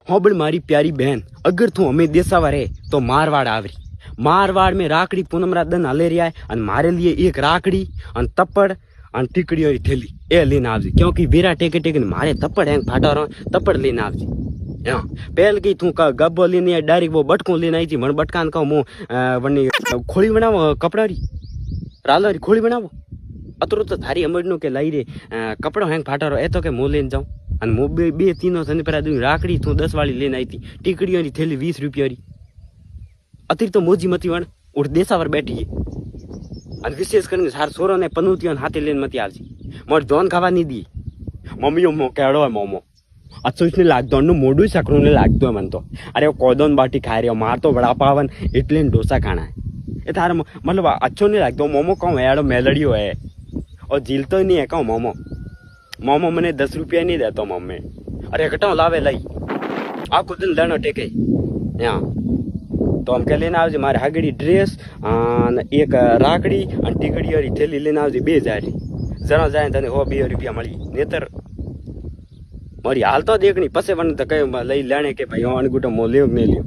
हाँ बड़ी मारी प्यारी बहन, अगर तू हमें देसावा रहे तो मारवाड़ आवरी। मारवाड़ में राखड़ी पूनमरा दन हले रहा है और मारे लिए एक राखड़ी और तप्पड़ और टीकड़ी और थैली ए लेने आवजी, क्योंकि वीरा टेके टेके मारे तप्पड़ हैंग फाटा रहो, तप्पड़ लेने आवजी। हाँ पहल की तू का गब्बो लेने डायरेक्ट वो बटको लेने आई थी, मन बटकान का मो वनी खोली बनावो कपड़ा री राला री खोली बनावो अतरो तो थारी अमरनो के लाई रे कपड़ो हैंग फाटा रहो ए तो के मो लेने जाऊं અને મો બે तीनों सने पर आदमी राखड़ी तू 10 वाली लेने आई थी, टीकड़ियों की थैली 20 रुपया री अतिर तो मोजी मती वण उठ देसावर बैठी है અને વિશેષ કરીને સાર સોરો ને પનુતિયો હાથે લઈને મતી આવજી, મોર જોન ખાવા નહીં દી મમ્મીઓ મો કેડો મોમો અચુસ ને લાગતો નું મોડું સકરું ને લાગતો મન તો અરે કોદોન બાટી ખાઈ રહ્યો માર તો વડા પાવન એટલે ડોસા ખાણા એ તાર मतलब अच्छो नहीं लगता मोमो कहूँ एड़ो मेलड़ियो है और झीलतो नहीं है कहूँ मोमो मोमो मैंने 10 रुपया नहीं देता मम्मी, अरे घटाओ लावे लाई आखो दिन लेनो टेके यहाँ तो हम क्या लेना आवजे मारे हागड़ी ड्रेस एक राखड़ी और टीकड़ी और थैली लेना आवजे 2000 जरा जाए तने हो 2 रुपया मળી नेतर मारी हाल तो देखनी पसे वन तो कहे लई लेने के भाई अणगुटो मो लियो नहीं लियो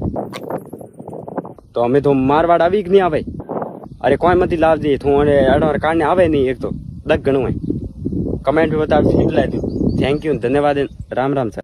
तो हमें तो मारवाड़ आवी कि नहीं आवे, अरे कोई मती लावजे तू अड़ो काने आवे नहीं एक तो दग घणो है। कमेंट में बताओ, थैंक यू, धन्यवाद, राम राम सर।